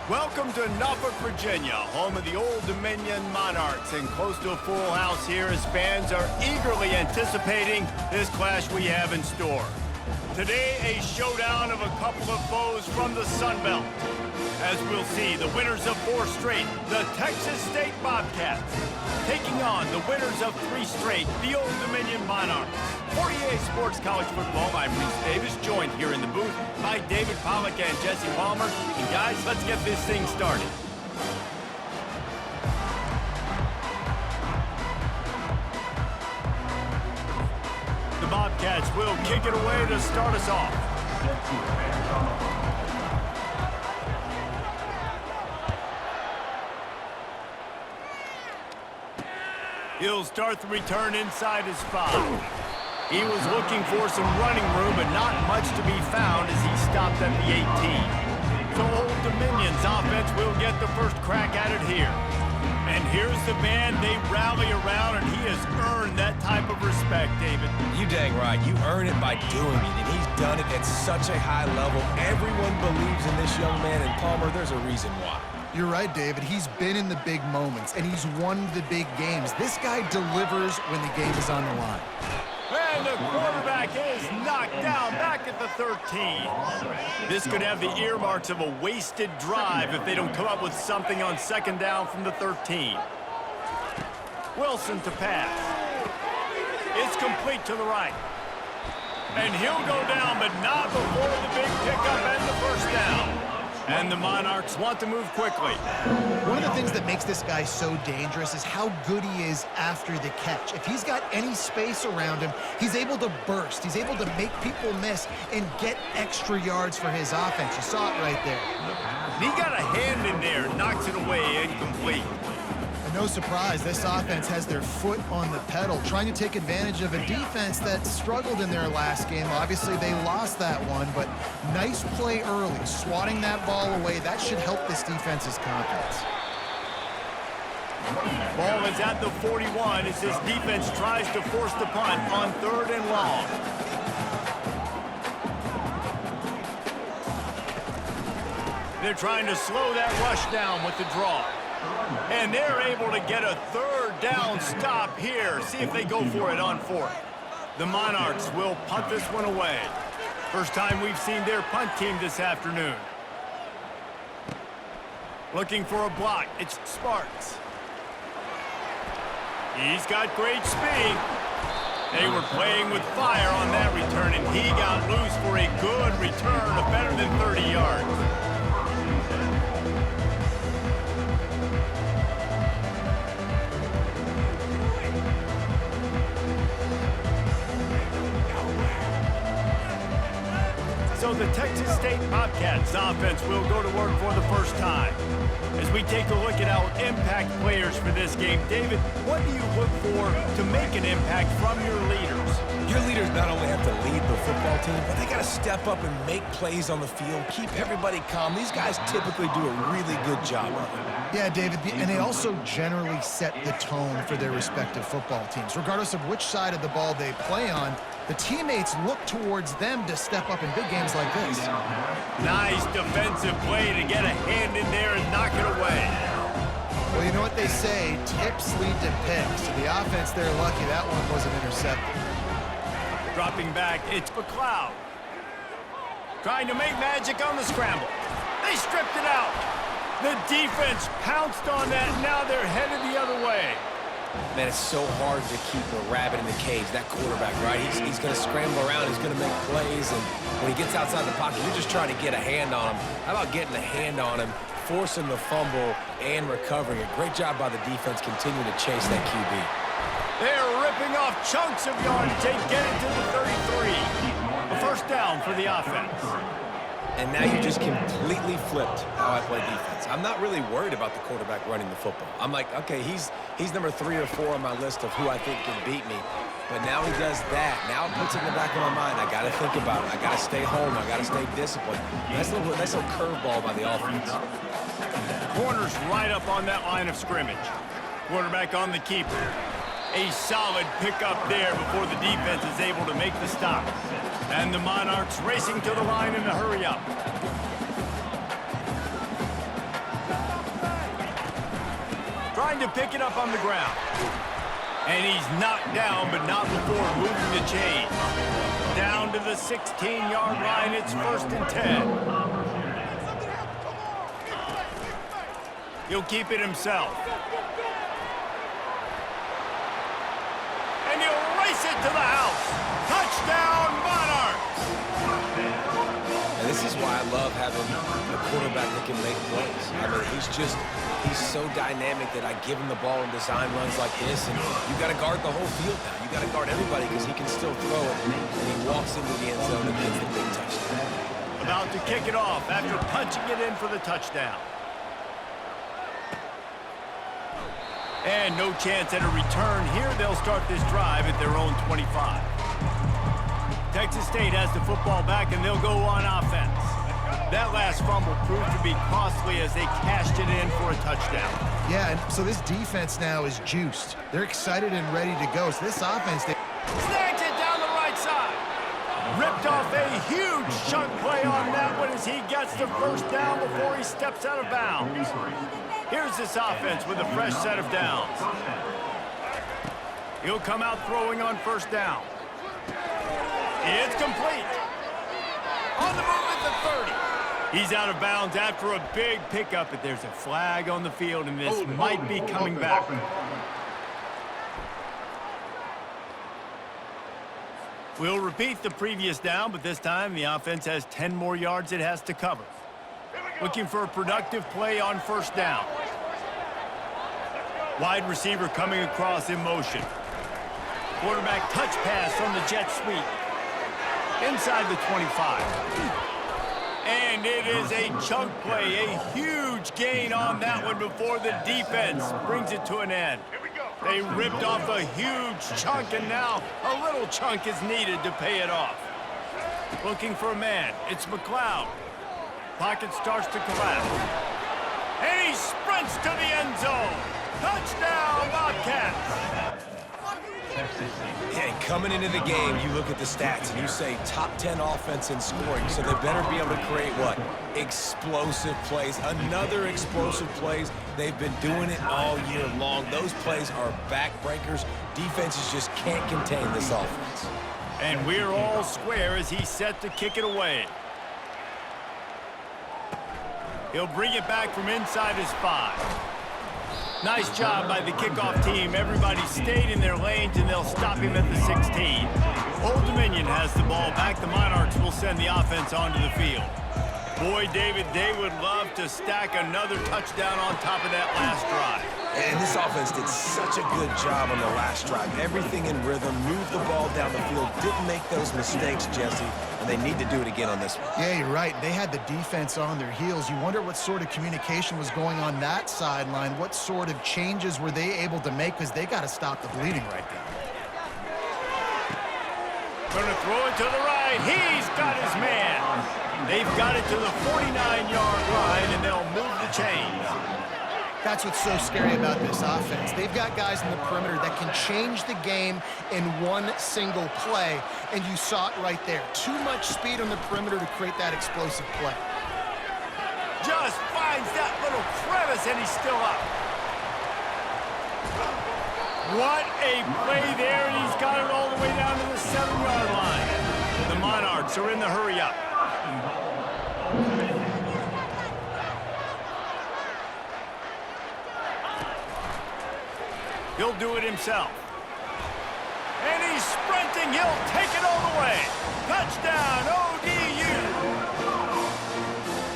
Welcome to Norfolk, Virginia, home of the Old Dominion Monarchs, and close to a full house here as fans are eagerly anticipating this clash we have in store. Today, a showdown of a couple of foes from the Sun Belt. As we'll see, the winners of 4 straight, the Texas State Bobcats, taking on the winners of 3 straight, the Old Dominion Monarchs. For EA Sports College Football, I'm Reese Davis, joined here in the booth by David Pollack and Jesse Palmer. And guys, let's get this thing started. The Bobcats will kick it away to start us off. He'll start the return inside his 5. He was looking for some running room, but not much to be found as he stopped at the 18. So Old Dominion's offense will get the first crack at it here. And here's the man they rally around, and he has earned that type of respect, David. You dang right. You earn it by doing it, and he's done it at such a high level. Everyone believes in this young man, and Palmer, there's a reason why. You're right, David. He's been in the big moments, and he's won the big games. This guy delivers when the game is on the line. And the quarterback is knocked down back at the 13. This could have the earmarks of a wasted drive if they don't come up with something on second down from the 13. Wilson to pass. It's complete to the right. And he'll go down, but not before the big pickup and the first down. And the Monarchs want to move quickly. One of the things that makes this guy so dangerous is how good he is after the catch. If he's got any space around him, he's able to burst. He's able to make people miss and get extra yards for his offense. You saw it right there. He got a hand in there, knocks it away, incomplete. And no surprise, this offense has their foot on the pedal, trying to take advantage of a defense that struggled in their last game. Obviously, they lost that one, but nice play early, swatting that ball away. That should help this defense's confidence. Ball is at the 41 as this defense tries to force the punt on 3rd and long. They're trying to slow that rush down with the draw. And they're able to get a 3rd down stop here. See if they go for it on 4th. The Monarchs will punt this one away. First time we've seen their punt team this afternoon. Looking for a block. It's Sparks. He's got great speed. They were playing with fire on that return, and he got loose for a good return of better than 30 yards. So the Texas State Bobcats offense will go to work for the first time. As we take a look at our impact players for this game, David, what do you look for to make an impact from your leaders? Your leaders not only have to lead the football team, but they got to step up and make plays on the field, keep everybody calm. These guys typically do a really good job of it. Yeah, David, and they also generally set the tone for their respective football teams. Regardless of which side of the ball they play on, the teammates look towards them to step up in big games like this. Nice defensive play to get a hand in there and knock it away. Well, you know what they say, tips lead to picks. So the offense, they're lucky that one wasn't intercepted. Dropping back, it's McLeod. Trying to make magic on the scramble. They stripped it out. The defense pounced on that, now they're headed the other way. Man, it's so hard to keep a rabbit in the cage, that quarterback, right? He's going to scramble around, he's going to make plays, and when he gets outside the pocket, you're just trying to get a hand on him. How about getting a hand on him, forcing the fumble, and recovering it? Great job by the defense continuing to chase that QB. They're ripping off chunks of yardage. They get it to the 33. A first down for the offense. And now you just completely flipped how I play defense. I'm not really worried about the quarterback running the football. I'm like, okay, he's number 3 or 4 on my list of who I think can beat me. But now he does that. Now it puts it in the back of my mind. I got to think about it. I got to stay home. I got to stay disciplined. Nice little curveball by the offense. Corners right up on that line of scrimmage. Quarterback on the keeper. A solid pickup there before the defense is able to make the stop. And the Monarchs racing to the line in a hurry up. trying to pick it up on the ground. And he's knocked down, but not before moving the chain. Down to the 16-yard line, it's 1st and 10. He'll keep it himself. And he'll race it to the house. Touchdown, Monarchs! And this is why I love having a quarterback that can make plays. I mean, he's so dynamic that I give him the ball in design runs like this, and you got to guard the whole field now. You got to guard everybody because he can still throw it, and he walks into the end zone and gets the big touchdown. About to kick it off after punching it in for the touchdown. And no chance at a return here. They'll start this drive at their own 25. Texas State has the football back, and they'll go on offense. That last fumble proved to be costly as they cashed it in for a touchdown. Yeah, and so this defense now is juiced. They're excited and ready to go. So this offense, they Snags it down the right side. Ripped off a huge chunk play on that one as he gets the 1st down before he steps out of bounds. Here's this offense with a fresh set of downs. He'll come out throwing on 1st down. It's complete. On the move at the 30. He's out of bounds after a big pickup, but there's a flag on the field, and this might be coming back. We'll repeat the previous down, but this time the offense has 10 more yards it has to cover. Looking for a productive play on 1st down. Wide receiver coming across in motion. Quarterback touch pass on the jet sweep. Inside the 25. And it is a chunk play, a huge gain on that one before the defense brings it to an end. They ripped off a huge chunk, and now a little chunk is needed to pay it off. Looking for a man. It's McLeod. Pocket starts to collapse. And he sprints to the end zone. Touchdown, Bobcats! And coming into the game, you look at the stats and you say top 10 offense in scoring, so they better be able to create what? Explosive plays. Another explosive plays. They've been doing it all year long. Those plays are backbreakers. Defenses just can't contain this offense. And we're all square as he's set to kick it away. He'll bring it back from inside his 5. Nice job by the kickoff team. Everybody stayed in their lanes, and they'll stop him at the 16. Old Dominion has the ball back. The Monarchs will send the offense onto the field. Boy, David, they would love to stack another touchdown on top of that last drive. And this offense did such a good job on the last drive. Everything in rhythm, moved the ball down the field, didn't make those mistakes, Jesse, and they need to do it again on this one. Yeah, you're right. They had the defense on their heels. You wonder what sort of communication was going on that sideline. What sort of changes were they able to make, because they got to stop the bleeding right now. Going to throw it to the right. He's got his man. They've got it to the 49-yard line, and they'll move the chains. That's what's so scary about this offense. They've got guys in the perimeter that can change the game in one single play, and you saw it right there. Too much speed on the perimeter to create that explosive play. Just finds that little crevice, and he's still up. What a play there, and he's got it all the way down to the 7-yard line. The Monarchs are in the hurry up. He'll do it himself. And he's sprinting. He'll take it all the way. Touchdown, ODU.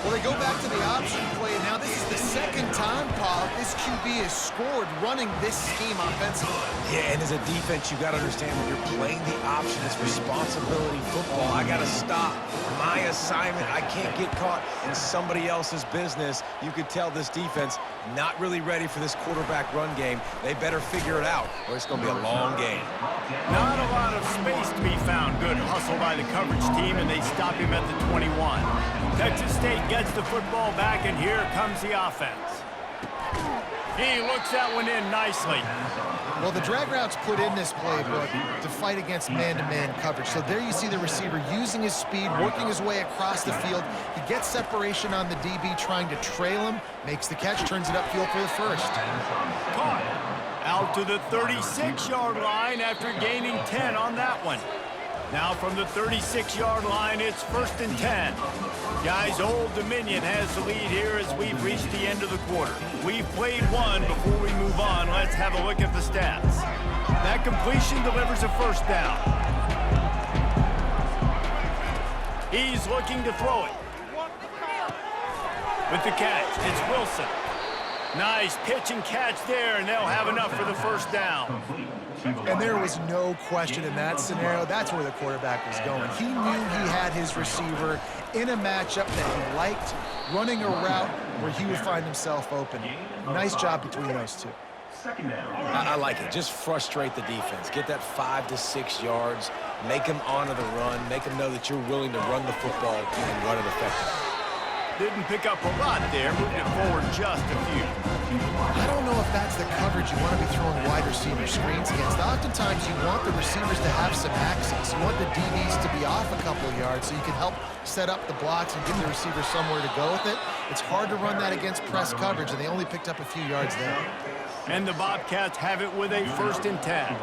Well, they go back to the option play. Now this is the second time, Paul, this QB has scored running this scheme offensively. Yeah, and as a defense, you got to understand when you're playing the option, it's responsibility football. I got to stop my assignment. I can't get caught in somebody else's business. You could tell this defense not really ready for this quarterback run game. They better figure it out, or it's going to be a long game. Not a lot of space to be found. Good hustle by the coverage team, and they stop him at the 21. Texas State gets the football back, and here comes the offense. He looks that one in nicely. Well, the drag route's put in this playbook to fight against man-to-man coverage. So there you see the receiver using his speed, working his way across the field. He gets separation on the DB, trying to trail him, makes the catch, turns it upfield for the first. Caught. Out to the 36-yard line after gaining 10 on that one. Now from the 36-yard line, it's 1st and 10. Guys, Old Dominion has the lead here as we've reached the end of the quarter. We've played one. Before we move on, let's have a look at the stats. That completion delivers a first down. He's looking to throw it. With the catch, it's Wilson. Nice pitch and catch there, and they'll have enough for the first down. And there was no question in that scenario. That's where the quarterback was going. He knew he had his receiver in a matchup that he liked, running a route where he would find himself open. Nice job between those two. I like it. Just frustrate the defense. Get that 5 to 6 yards. Make them honor the run. Make them know that you're willing to run the football and run it effectively. Didn't pick up a lot there, moved it forward just a few. I don't know if that's the coverage you want to be throwing wide receiver screens against. Oftentimes you want the receivers to have some access. You want the DBs to be off a couple of yards so you can help set up the blocks and give the receiver somewhere to go with it. It's hard to run that against press coverage, and they only picked up a few yards there. And the Bobcats have it with a 1st and 10.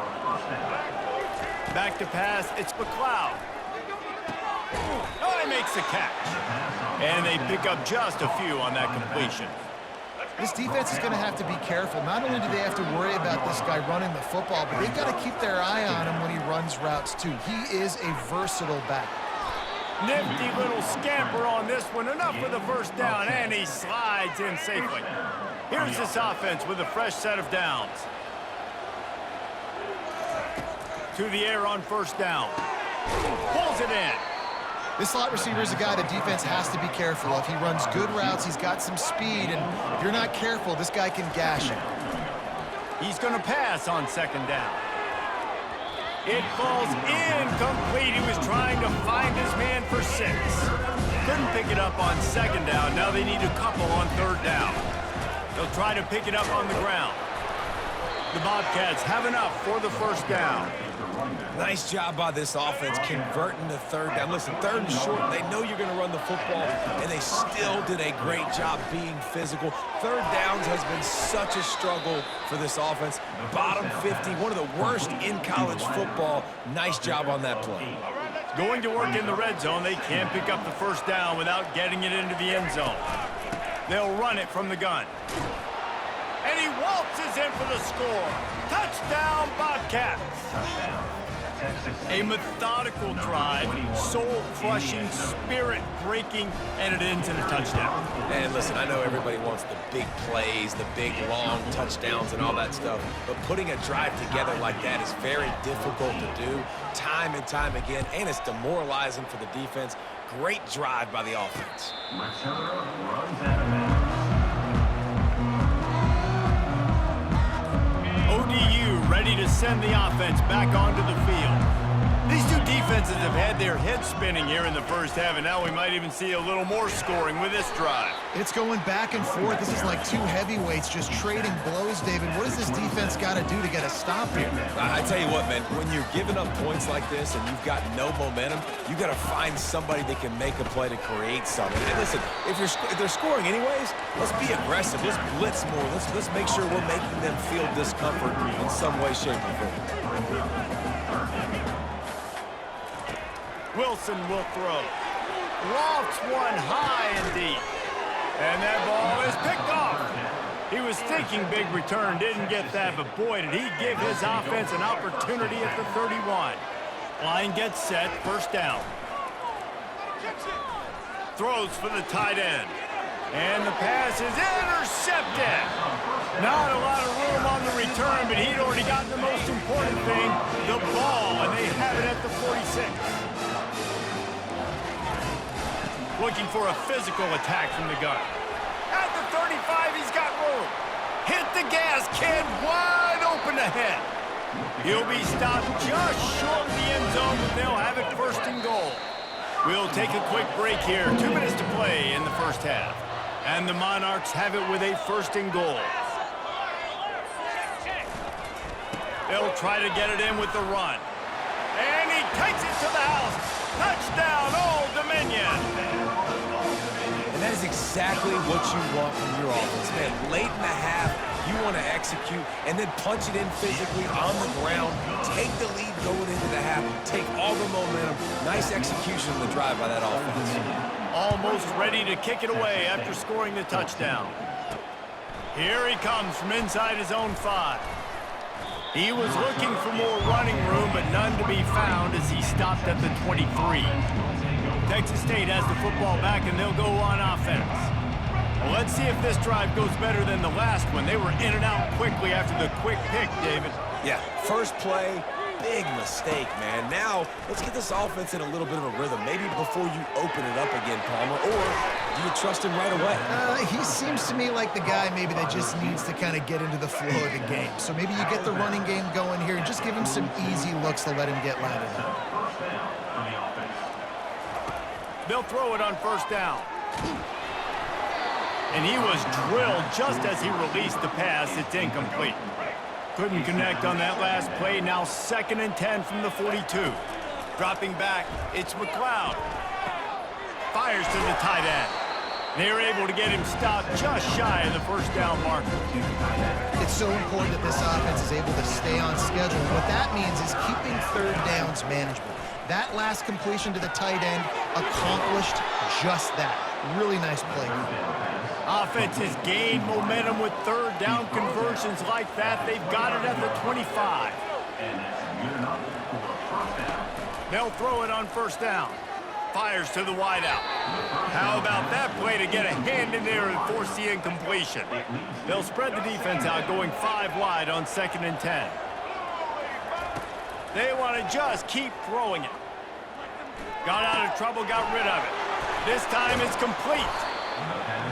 Back to pass, it's McLeod. Oh, he makes the catch. And they pick up just a few on that completion. This defense is going to have to be careful. Not only do they have to worry about this guy running the football, but they've got to keep their eye on him when he runs routes too. He is a versatile back. Nifty little scamper on this one. Enough for the first down, and he slides in safely. Here's this offense with a fresh set of downs. To the air on first down. Pulls it in. This slot receiver is a guy the defense has to be careful of. He runs good routes. He's got some speed, and if you're not careful, this guy can gash it. He's going to pass on 2nd down. It falls incomplete. He was trying to find his man for 6. Couldn't pick it up on 2nd down. Now they need a couple on 3rd down. They'll try to pick it up on the ground. The Bobcats have enough for the first down. Nice job by this offense converting the 3rd down. Listen, 3rd and short, they know you're going to run the football, and they still did a great job being physical. 3rd downs has been such a struggle for this offense. Bottom 50, one of the worst in college football. Nice job on that play. Going to work in the red zone. They can't pick up the first down without getting it into the end zone. They'll run it from the gun. And he waltzes in for the score. Touchdown, Bobcats. A methodical drive, soul-crushing, spirit-breaking, and it ends in a touchdown. And listen, I know everybody wants the big plays, the big, long touchdowns and all that stuff, but putting a drive together like that is very difficult to do time and time again, and it's demoralizing for the defense. Great drive by the offense. ODU ready to send the offense back onto the field. These two defenses have had their heads spinning here in the first half, and now we might even see a little more scoring with this drive. It's going back and forth. This is like two heavyweights just trading blows, David. What does this defense got to do to get a stop here? I tell you what, man, when you're giving up points like this and you've got no momentum, you got to find somebody that can make a play to create something. And listen, if they're scoring anyways, let's be aggressive. Let's blitz more. Let's make sure we're making them feel discomfort in some way, shape, or form. Wilson will throw. Lofts one high and deep. And that ball is picked off. He was thinking big return, didn't get that, but boy, did he give his offense an opportunity at the 31. Line gets set, first down. Throws for the tight end. And the pass is intercepted. Not a lot of room on the return, but he'd already gotten the most important thing, the ball, and they have it at the 46. Looking for a physical attack from the gun. At the 35, he's got room. Hit the gas, kid, wide open ahead. He'll be stopped just short of the end zone, but they'll have it 1st and goal. We'll take a quick break here. 2 minutes to play in the first half. And the Monarchs have it with a 1st and goal. They'll try to get it in with the run. And he takes it to the house. Touchdown, Old Dominion. And that is exactly what you want from your offense, man. Late in the half, you want to execute and then punch it in physically on the ground. Take the lead going into the half. Take all the momentum. Nice execution of the drive by that offense. Almost ready to kick it away after scoring the touchdown. Here he comes from inside his own 5. He was looking for more running room, but none to be found as he stopped at the 23. Texas State has the football back, and they'll go on offense. Well, let's see if this drive goes better than the last one. They were in and out quickly after the quick pick, David. Yeah, first play, big mistake, man. Now, let's get this offense in a little bit of a rhythm. Maybe before you open it up again, Palmer, or do you trust him right away? He seems to me like the guy maybe that just needs to kind of get into the flow of the game. So maybe you get the running game going here and just give him some easy looks to let him get landed on. They'll throw it on first down. And he was drilled just as he released the pass. It's incomplete. Couldn't connect on that last play. Now 2nd and 10 from the 42. Dropping back, it's McLeod. Fires to the tight end. They're able to get him stopped just shy of the first down marker. It's so important that this offense is able to stay on schedule. What that means is keeping third downs management. That last completion to the tight end accomplished just that. Really nice play. Offense has gained momentum with third down conversions like that. They've got it at the 25. They'll throw it on first down. Fires to the wideout. How about that play to get a hand in there and force the incompletion? They'll spread the defense out, going 5 wide on 2nd and 10. They want to just keep throwing it. Got out of trouble, got rid of it. This time it's complete.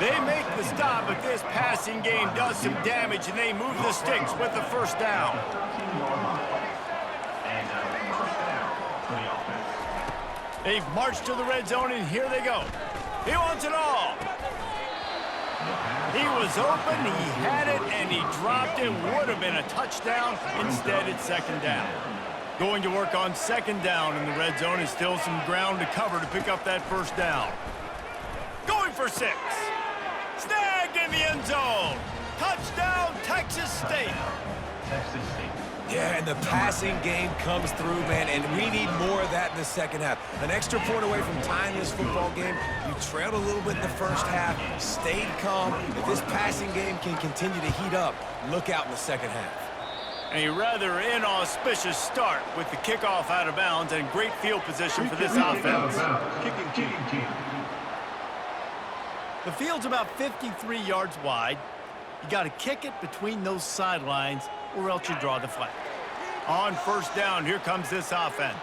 They make the stop, but this passing game does some damage, and they move the sticks with the first down. They've marched to the red zone, and here they go. He wants it all. He was open, he had it, and he dropped it. Would have been a touchdown. Instead, it's 2nd down. Going to work on 2nd down in the red zone, and still some ground to cover to pick up that first down. Going for 6. Snagged in the end zone. Touchdown, Texas State. Yeah, and the passing game comes through, man, and we need more of that in the second half. An extra point away from tying this football game. You trailed a little bit in the first half, stayed calm. If this passing game can continue to heat up, look out in the second half. A rather inauspicious start with the kickoff out of bounds and great field position for this offense. The field's about 53 yards wide. You got to kick it between those sidelines or else you draw the flag. On first down, here comes this offense.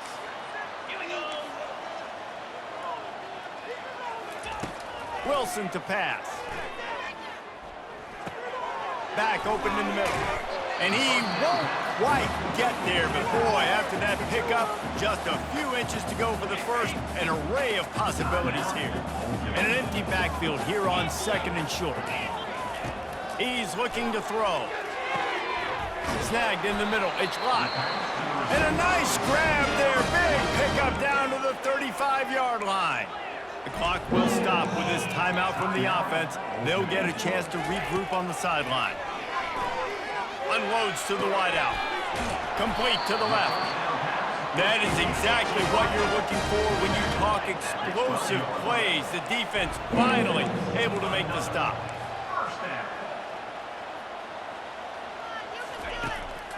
Wilson to pass. Back open in the middle. And he won't quite get there, but boy, after that pickup, just a few inches to go for the first. An array of possibilities here. And an empty backfield here on 2nd and short. He's looking to throw. Snagged in the middle. It's locked. And a nice grab there. Big pickup down to the 35-yard line. The clock will stop with this timeout from the offense. They'll get a chance to regroup on the sideline. Unloads to the wideout. Complete to the left. That is exactly what you're looking for when you talk explosive plays. The defense finally able to make the stop.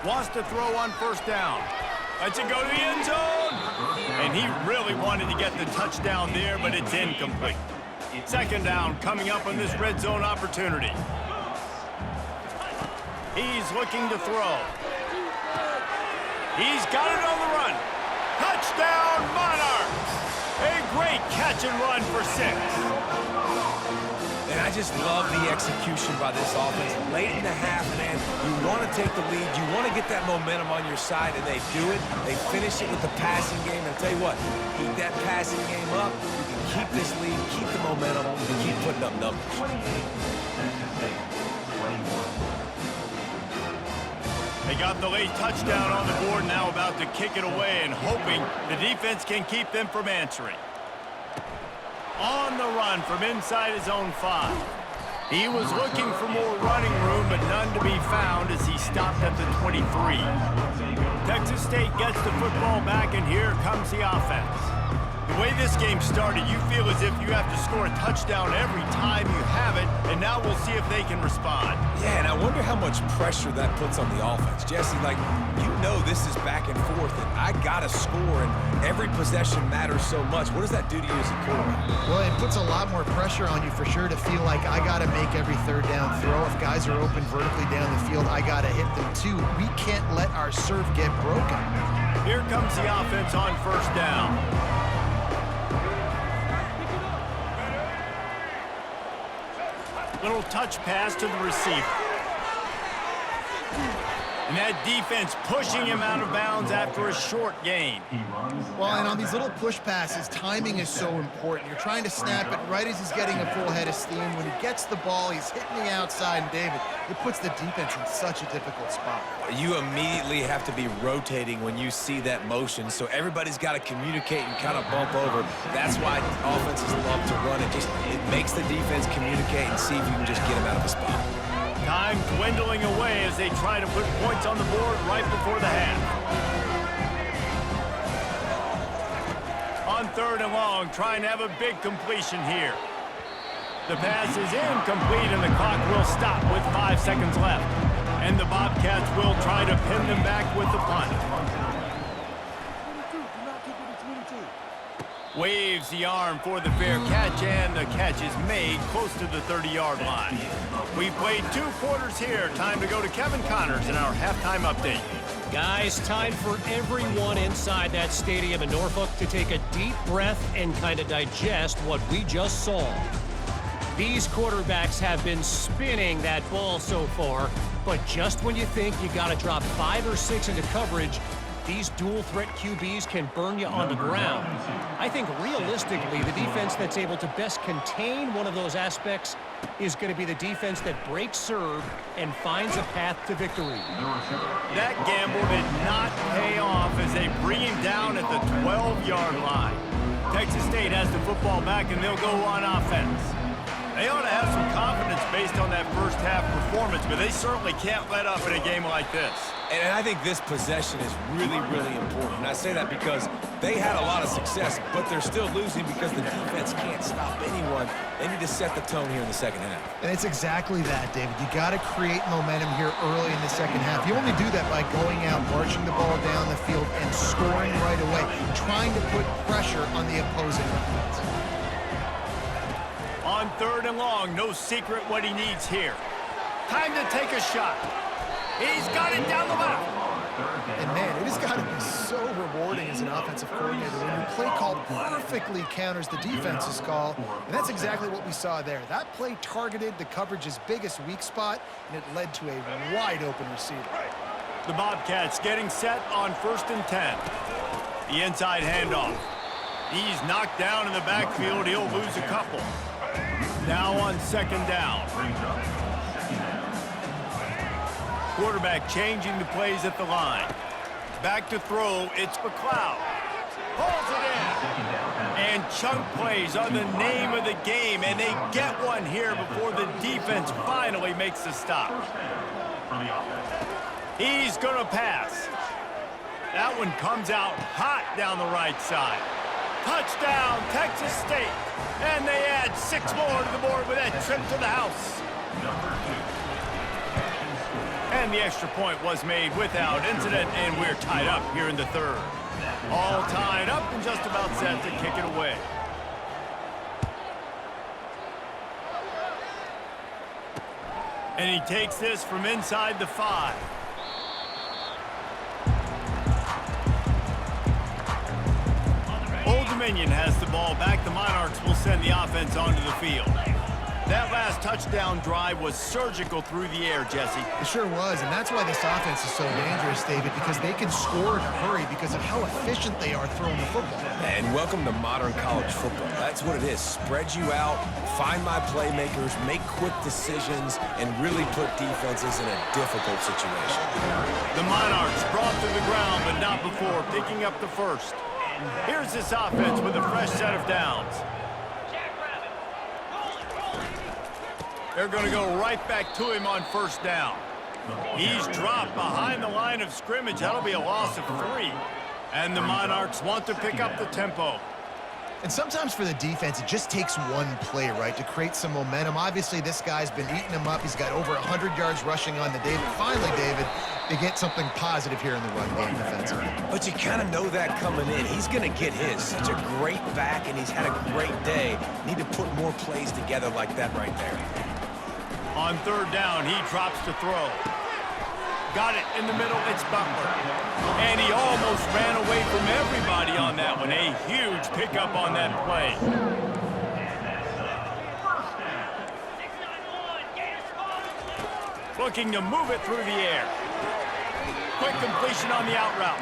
Wants to throw on first down. Lets it go to the end zone. And he really wanted to get the touchdown there, but it's incomplete. 2nd down coming up on this red zone opportunity. He's looking to throw. He's got it on the run. Touchdown, Monarchs! A great catch and run for 6. And I just love the execution by this offense. Late in the half, man, you want to take the lead. You want to get that momentum on your side, and they do it. They finish it with the passing game. And I'll tell you what, keep that passing game up. You can keep this lead, keep the momentum, and keep putting up numbers. A They got the late touchdown on the board, now about to kick it away and hoping the defense can keep them from answering. On the run from inside his own 5. He was looking for more running room, but none to be found as he stopped at the 23. Texas State gets the football back, and here comes the offense. The way this game started, you feel as if you have to score a touchdown every time you have it, and now we'll see if they can respond. Yeah, and I wonder how much pressure that puts on the offense. Jesse, like, you know this is back and forth, and I got to score, and every possession matters so much. What does that do to you as a quarterback? Well, it puts a lot more pressure on you for sure to feel like I got to make every third down throw. If guys are open vertically down the field, I got to hit them too. We can't let our serve get broken. Here comes the offense on first down. Little touch pass to the receiver. And that defense pushing him out of bounds after a short gain. Well, and on these little push passes, timing is so important. You're trying to snap it right as he's getting a full head of steam. When he gets the ball, he's hitting the outside, and David, it puts the defense in such a difficult spot. You immediately have to be rotating when you see that motion, so everybody's got to communicate and kind of bump over. That's why offenses love to run it. It makes the defense communicate and see if you can just get him out of the spot. Time dwindling away as they try to put points on the board right before the half. On third and long, trying to have a big completion here. The pass is incomplete, and the clock will stop with 5 seconds left. And the Bobcats will try to pin them back with the punt. Waves the arm for the fair catch, and the catch is made close to the 30-yard line. We've played 2 quarters here. Time to go to Kevin Connors in our halftime update. Guys, time for everyone inside that stadium in Norfolk to take a deep breath and kind of digest what we just saw. These quarterbacks have been spinning that ball so far, but just when you think you got to drop 5 or 6 into coverage, these dual-threat QBs can burn you on the ground. I think realistically, the defense that's able to best contain one of those aspects is going to be the defense that breaks serve and finds a path to victory. That gamble did not pay off as they bring him down at the 12-yard line. Texas State has the football back, and they'll go on offense. They ought to have some confidence based on that first half performance, but they certainly can't let up in a game like this. And I think this possession is really, really important. And I say that because they had a lot of success, but they're still losing because the defense can't stop anyone. They need to set the tone here in the second half. And it's exactly that, David. You got to create momentum here early in the second half. You only do that by going out, marching the ball down the field, and scoring right away, trying to put pressure on the opposing defense. On third and long, no secret what he needs here. Time to take a shot. He's got it down the left. And man, it has got to be so rewarding as an offensive coordinator when your play call perfectly counters the defense's call. And that's exactly what we saw there. That play targeted the coverage's biggest weak spot, and it led to a wide open receiver. The Bobcats getting set on 1st and 10. The inside handoff. He's knocked down in the backfield. He'll lose a couple. Now on 2nd down. Quarterback changing the plays at the line. Back to throw, it's McLeod. Pulls it in. And chunk plays are the name of the game, and they get one here before the defense finally makes the stop. He's going to pass. That one comes out hot down the right side. Touchdown, Texas State. And they add 6 more to the board with that trip to the house. And the extra point was made without incident, and we're tied up here in the third. All tied up and just about set to kick it away. And he takes this from inside the 5. Old Dominion has the ball back. The Monarchs will send the offense onto the field. That last touchdown drive was surgical through the air, Jesse. It sure was, and that's why this offense is so dangerous, David, because they can score in a hurry because of how efficient they are throwing the football. And welcome to modern college football. That's what it is. Spread you out, find my playmakers, make quick decisions, and really put defenses in a difficult situation. The Monarchs brought to the ground, but not before picking up the first. Here's this offense with a fresh set of downs. They're going to go right back to him on first down. He's dropped behind the line of scrimmage. That'll be a loss of 3. And the Monarchs want to pick up the tempo. And sometimes for the defense, it just takes one play, right, to create some momentum. Obviously, this guy's been eating them up. He's got over 100 yards rushing on the day. But finally, David, they get something positive here in the run game defensively. But you kind of know that coming in. He's going to get his. Such a great back, and he's had a great day. Need to put more plays together like that right there. On third down, he drops to throw. Got it in the middle, it's Butler. And he almost ran away from everybody on that one. A huge pickup on that play. Looking to move it through the air. Quick completion on the out route.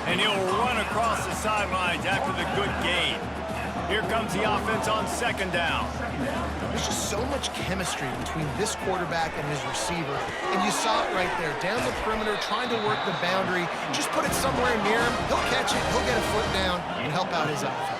And he'll run across the sidelines after the good gain. Here comes the offense on second down. There's just so much chemistry between this quarterback and his receiver. And you saw it right there, down the perimeter, trying to work the boundary. Just put it somewhere near him. He'll catch it, he'll get a foot down, and help out his offense.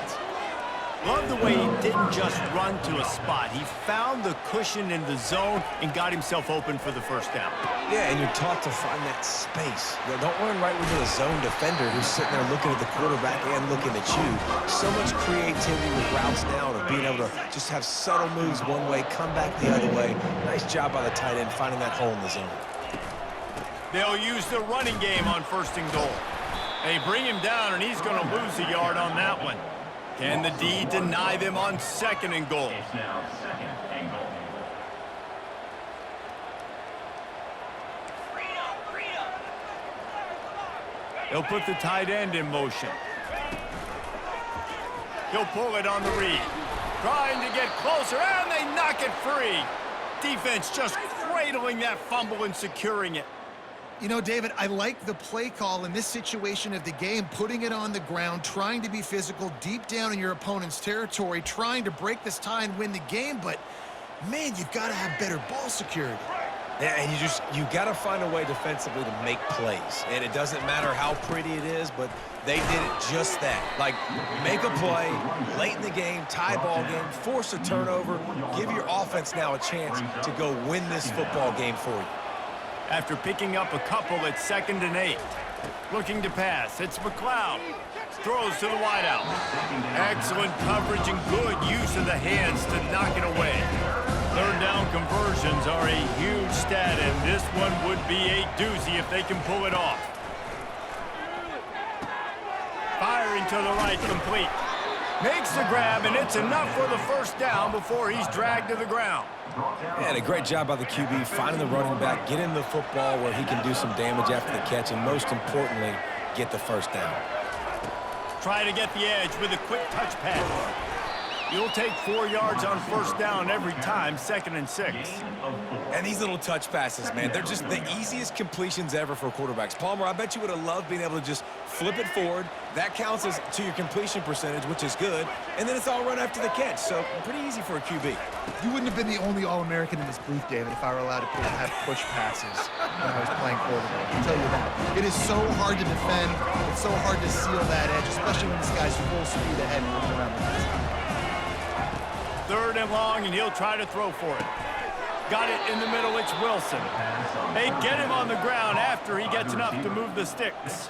Love the way he didn't just run to a spot. He found the cushion in the zone and got himself open for the first down. Yeah, and you're taught to find that space. Don't run right into a zone defender who's sitting there looking at the quarterback and looking at you. So much creativity with routes now of being able to just have subtle moves one way, come back the other way. Nice job by the tight end finding that hole in the zone. They'll use the running game on first and goal. They bring him down, and he's going to lose a yard on that one. Can the D deny them on second and goal? He'll put the tight end in motion. He'll pull it on the read. Trying to get closer, and they knock it free. Defense just cradling that fumble and securing it. You know, David, I like the play call in this situation of the game, putting it on the ground, trying to be physical, deep down in your opponent's territory, trying to break this tie and win the game, but, man, you've got to have better ball security. Yeah, and you got to find a way defensively to make plays. And it doesn't matter how pretty it is, but they did it just that. Like, make a play late in the game, tie ball game, force a turnover, give your offense now a chance to go win this football game for you. After picking up a couple at 2nd and 8. Looking to pass. It's McLeod. Throws to the wideout. Excellent coverage and good use of the hands to knock it away. Third down conversions are a huge stat, and this one would be a doozy if they can pull it off. Firing to the right, complete. Makes the grab, and it's enough for the first down before he's dragged to the ground. And a great job by the QB, finding the running back, getting the football where he can do some damage after the catch, and most importantly, get the first down. Try to get the edge with a quick touch pass. You'll take 4 yards on first down every time, 2nd and 6. And these little touch passes, man, they're just the easiest completions ever for quarterbacks. Palmer, I bet you would have loved being able to just flip it forward. That counts as to your completion percentage, which is good. And then it's all run after the catch, so pretty easy for a QB. You wouldn't have been the only All-American in this booth, David, if I were allowed to have push passes when I was playing quarterback. I'll tell you that. It is so hard to defend. It's so hard to seal that edge, especially when this guy's full speed ahead and looking around the baseline. 3rd and long, and he'll try to throw for it. Got it in the middle, it's Wilson. They get him on the ground after he gets enough to move the sticks.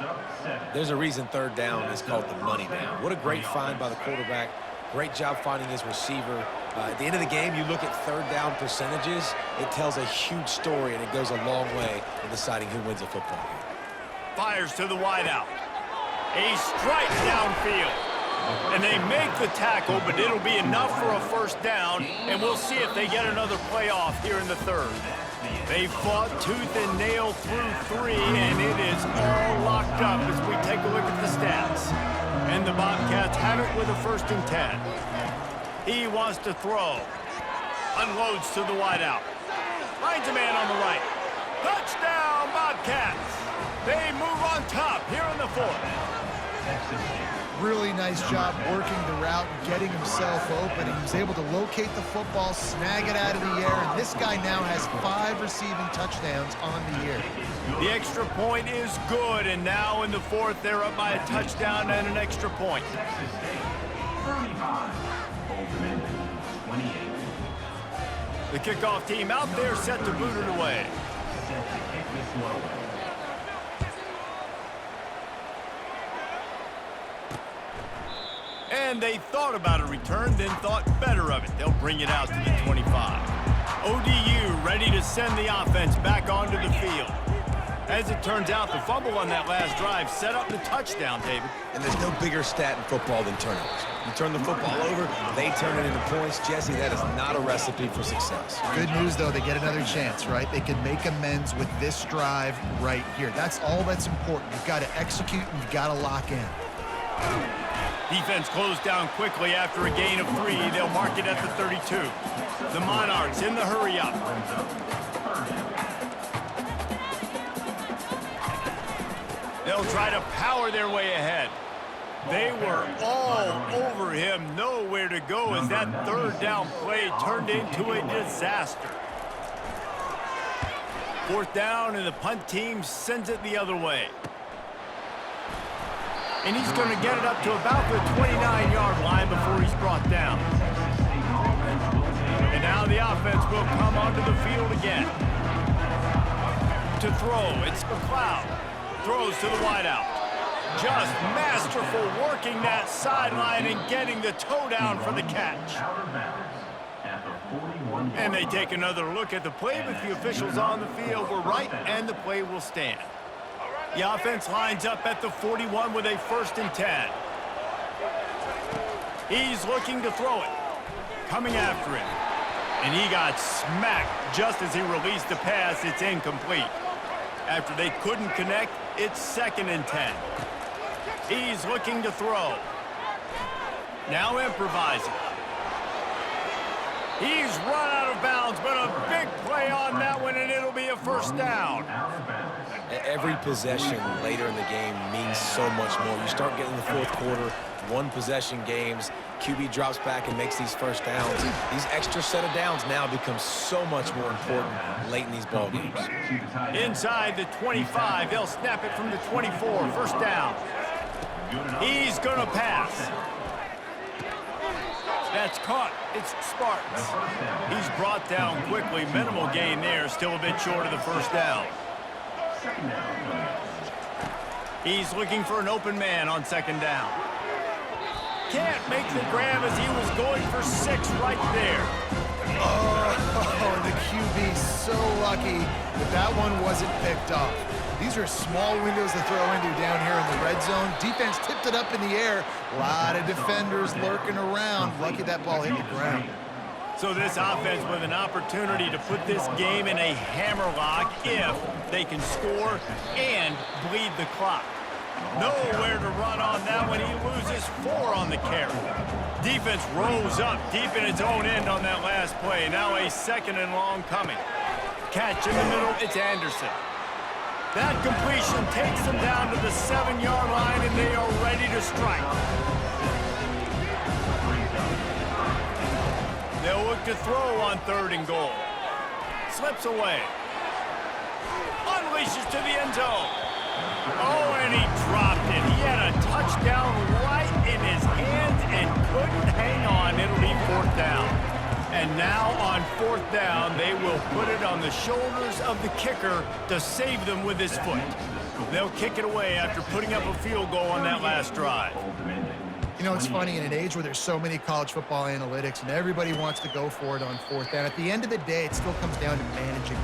There's a reason 3rd down is called the money down. What a great find by the quarterback. Great job finding his receiver. At the end of the game, you look at 3rd down percentages. It tells a huge story, and it goes a long way in deciding who wins a football game. Fires to the wideout. A strike downfield. And they make the tackle, but it'll be enough for a first down, and we'll see if they get another play off here in the 3rd. They fought tooth and nail through 3, and it is all locked up as we take a look at the stats. And the Bobcats have it with a 1st and 10. He wants to throw. Unloads to the wideout. Finds a man on the right. Touchdown, Bobcats. They move on top here in the fourth. Really nice job working the route and getting himself open. He was able to locate the football, snag it out of the air, and this guy now has 5 receiving touchdowns on the year. The extra point is good, and now in the fourth, they're up by a touchdown and an extra point. 35, Old Dominion, 28. The kickoff team out there set to boot it away. Set to kick this one away. And they thought about a return, then thought better of it. They'll bring it out to the 25. ODU ready to send the offense back onto the field. As it turns out, the fumble on that last drive set up the touchdown, David. And there's no bigger stat in football than turnovers. You turn the football over, they turn it into points. Jesse, that is not a recipe for success. Good news, though, they get another chance, right? They can make amends with this drive right here. That's all that's important. You've got to execute and you've got to lock in. Defense closed down quickly after a gain of 3. They'll mark it at the 32. The Monarchs in the hurry-up. They'll try to power their way ahead. They were all over him, nowhere to go as that third down play turned into a disaster. Fourth down, and the punt team sends it the other way. And he's going to get it up to about the 29-yard line before he's brought down. And now the offense will come onto the field again. To throw, it's McLeod. Throws to the wideout. Just masterful working that sideline and getting the toe down for the catch. And they take another look at the play, but the officials on the field were right, and the play will stand. The offense lines up at the 41 with a 1st and 10. He's looking to throw it. Coming after him. And he got smacked just as he released the pass. It's incomplete. After they couldn't connect, it's 2nd and 10. He's looking to throw. Now improvising. He's run out of bounds, but a big play on that one, and it'll be a 1st down. Every possession later in the game means so much more. You start getting the fourth quarter, 1-possession games, QB drops back and makes these 1st downs. These extra set of downs now become so much more important late in these ball games. Inside the 25, they'll snap it from the 24, 1st down. He's going to pass. That's caught. It's Sparks. He's brought down quickly. Minimal gain there. Still a bit short of the 1st down. He's looking for an open man on 2nd down. Can't make the grab as he was going for 6 right there. Oh, the QB so lucky that that one wasn't picked off. These are small windows to throw into down here in the red zone. Defense tipped it up in the air. A lot of defenders lurking around. Lucky that ball hit the ground. So this offense with an opportunity to put this game in a hammerlock if they can score and bleed the clock. Nowhere to run on that one. He loses 4 on the carry. Defense rolls up deep in its own end on that last play. Now a 2nd and long coming. Catch in the middle. It's Anderson. That completion takes them down to the 7-yard line, and they are ready to strike. They'll look to throw on 3rd and goal. Slips away. Unleashes to the end zone. Oh, and he dropped it. He had a touchdown right in his hands and couldn't hang on. It'll be 4th down. And now on 4th down, they will put it on the shoulders of the kicker to save them with his foot. They'll kick it away after putting up a field goal on that last drive. You know, it's funny, in an age where there's so many college football analytics and everybody wants to go for it on 4th down, at the end of the day, it still comes down to managing.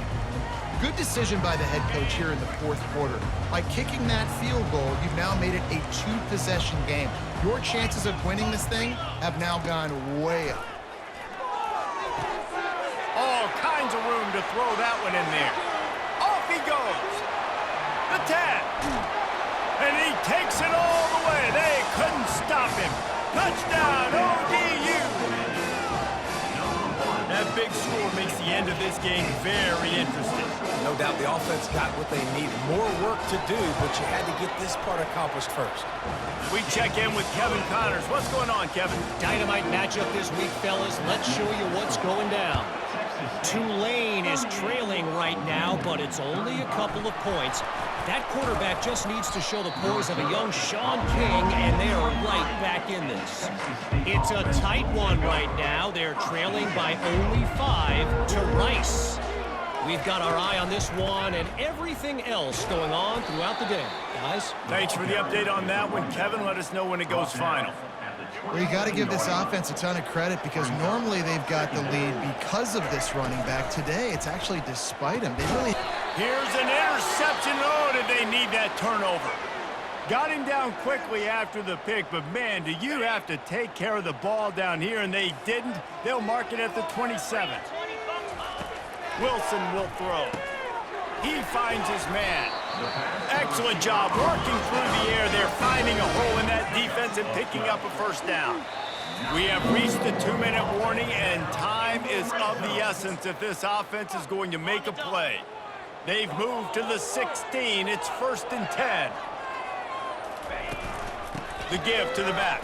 Good decision by the head coach here in the 4th quarter. By kicking that field goal, you've now made it a 2-possession game. Your chances of winning this thing have now gone way up. All kinds of room to throw that one in there. Off he goes. The 10. And he takes it all the way. They couldn't stop him. Touchdown, ODU. That big end of this game very interesting. No doubt the offense got what they needed. More work to do, but you had to get this part accomplished first. We check in with Kevin Connors. What's going on, Kevin? Dynamite matchup this week, fellas. Let's show you what's going down. Tulane is trailing right now, but it's only a couple of points. That quarterback just needs to show the poise of a young Sean King, and they are right back in this. It's a tight one right now. They're trailing by only 5 to Rice. We've got our eye on this one and everything else going on throughout the day. Guys? Thanks for the update on that one, Kevin. Let us know when it goes final. Well, you got to give this offense a ton of credit because normally they've got the lead because of this running back. Today, it's actually despite him. They really... Here's an interception. Oh, did they need that turnover? Got him down quickly after the pick, but man, do you have to take care of the ball down here, and they didn't. They'll mark it at the 27. Wilson will throw. He finds his man. Excellent job working through the air. They're finding a hole in that defense and picking up a first down. We have reached the 2-minute warning, and time is of the essence if this offense is going to make a play. They've moved to the 16. It's 1st and 10. The give to the back.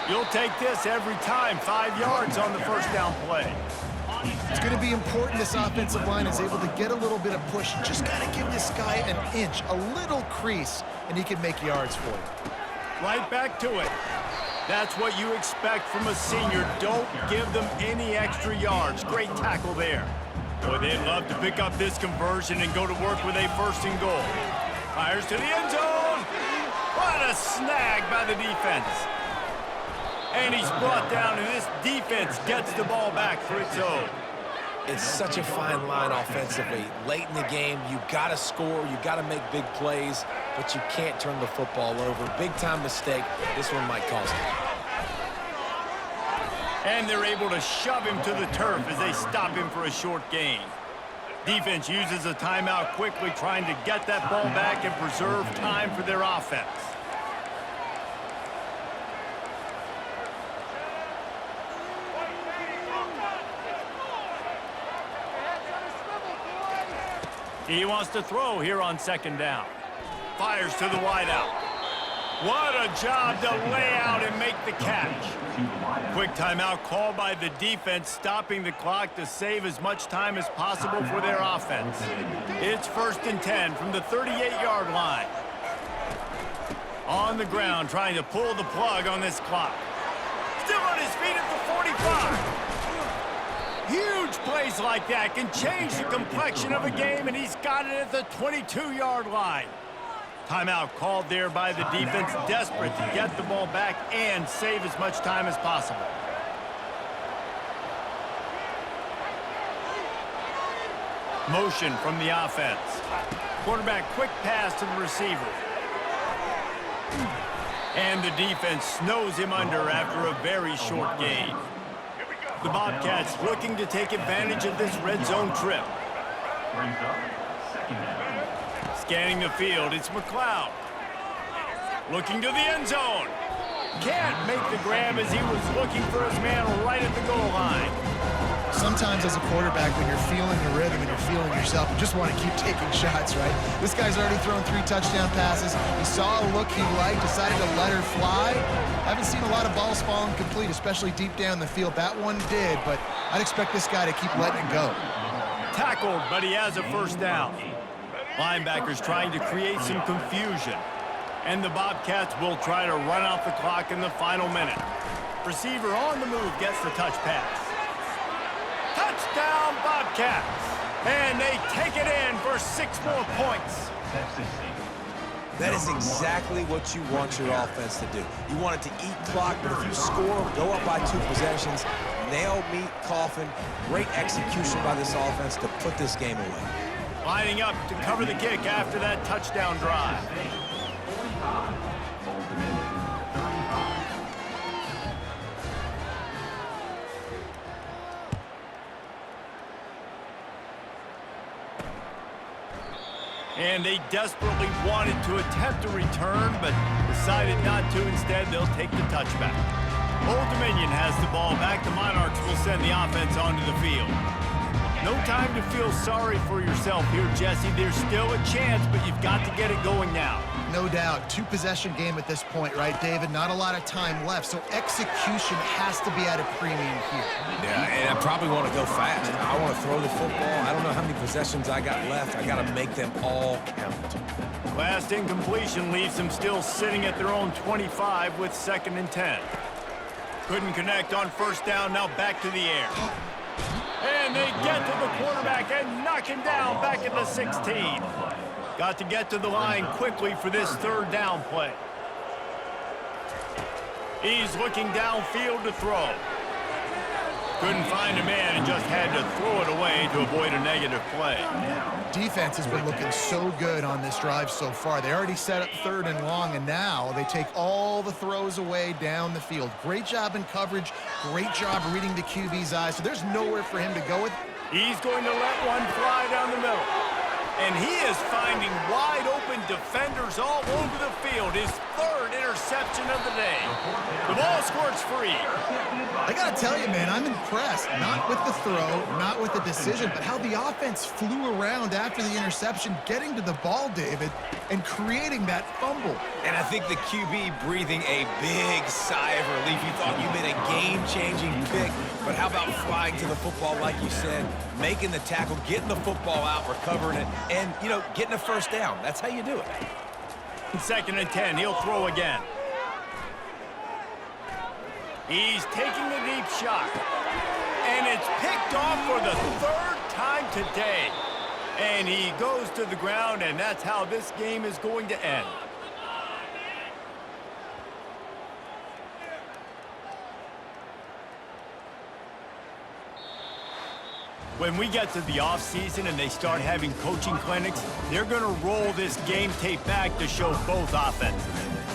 You'll take this every time. 5 yards on the first down play. It's going to be important this offensive line is able to get a little bit of push. Just got to give this guy an inch, a little crease, and he can make yards for you. Right back to it. That's what you expect from a senior. Don't give them any extra yards. Great tackle there. Boy, they'd love to pick up this conversion and go to work with a 1st and goal. Fires to the end zone. What a snag by the defense. And he's brought down, and this defense gets the ball back for its own. It's such a fine line offensively. Late in the game, you got to score, you got to make big plays, but you can't turn the football over. Big-time mistake. This one might cost them. And they're able to shove him to the turf as they stop him for a short gain. Defense uses a timeout quickly, trying to get that ball back and preserve time for their offense. He wants to throw here on 2nd down. Fires to the wideout. What a job to lay out and make the catch. Quick timeout called by the defense, stopping the clock to save as much time as possible for their offense. It's 1st and 10 from the 38-yard line. On the ground, trying to pull the plug on this clock. Still on his feet at the 45. Huge plays like that can change the complexion of a game, and he's got it at the 22-yard line. Timeout called there by the defense, desperate to get the ball back and save as much time as possible. Motion from the offense. Quarterback quick pass to the receiver. And the defense snows him under after a very short gain. The Bobcats looking to take advantage of this red zone trip. Scanning the field, it's McLeod. Looking to the end zone. Can't make the grab as he was looking for his man right at the goal line. Sometimes as a quarterback, when you're feeling the rhythm and you're feeling yourself, you just want to keep taking shots, right? This guy's already thrown 3 touchdown passes. He saw a look he liked, decided to let her fly. Haven't seen a lot of balls fall incomplete, especially deep down the field. That one did, but I'd expect this guy to keep letting it go. Tackled, but he has a first down. Linebackers trying to create some confusion. And the Bobcats will try to run out the clock in the final minute. Receiver on the move gets the touch pass. Touchdown, Bobcats. And they take it in for 6 more points. That is exactly what you want your offense to do. You want it to eat clock, but if you score, go up by 2 possessions, nail, meet, coffin. Great execution by this offense to put this game away. Lining up to cover the kick after that touchdown drive. And they desperately wanted to attempt a return, but decided not to. Instead, they'll take the touchback. Old Dominion has the ball back. The Monarchs will send the offense onto the field. No time to feel sorry for yourself here, Jesse. There's still a chance, but you've got to get it going now. No doubt. Two-possession game at this point, right, David? Not a lot of time left, so execution has to be at a premium here. Yeah, and I probably want to go fast. I want to throw the football. I don't know how many possessions I got left. I got to make them all count. Last incompletion leaves them still sitting at their own 25 with 2nd and 10. Couldn't connect on first down, now back to the air. And they get to the quarterback and knock him down back at the 16. Got to get to the line quickly for this 3rd down play. He's looking downfield to throw. Couldn't find a man and just had to throw it away to avoid a negative play. Defense has been looking so good on this drive so far. They already set up 3rd and long, and now they take all the throws away down the field. Great job in coverage. Great job reading the QB's eyes. So there's nowhere for him to go with. He's going to let one fly down the middle. And he is finding wide open defenders all over the field. His 3rd interception of the day. The ball squirts free. I got to tell you, man, I'm impressed. Not with the throw, not with the decision, but how the offense flew around after the interception, getting to the ball, David, and creating that fumble. And I think the QB breathing a big sigh of relief. You thought you made a game-changing pick, but how about flying to the football, like you said, making the tackle, getting the football out, recovering it, and, you know, getting a first down. That's how you do it. 2nd and 10, he'll throw again. He's taking the deep shot. And it's picked off for the 3rd time today. And he goes to the ground, and that's how this game is going to end. When we get to the offseason and they start having coaching clinics, they're going to roll this game tape back to show both offenses.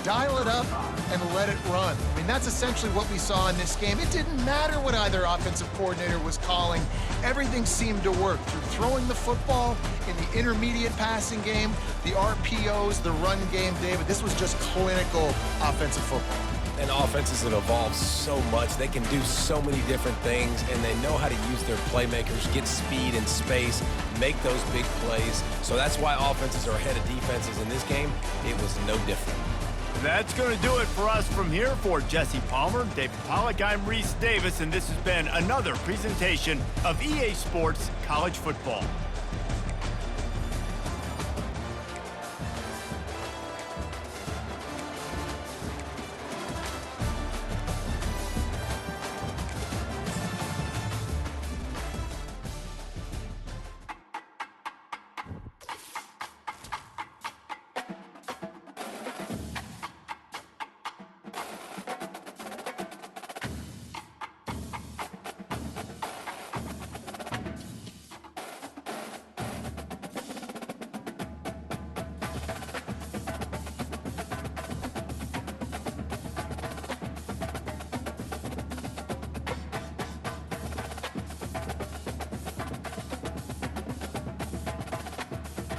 Dial it up and let it run. I mean, that's essentially what we saw in this game. It didn't matter what either offensive coordinator was calling. Everything seemed to work through throwing the football in the intermediate passing game, the RPOs, the run game, David. This was just clinical offensive football. And offenses have evolved so much. They can do so many different things, and they know how to use their playmakers, get speed and space, make those big plays. So that's why offenses are ahead of defenses in this game. It was no different. That's going to do it for us from here. For Jesse Palmer, David Pollack, I'm Reese Davis, and this has been another presentation of EA Sports College Football.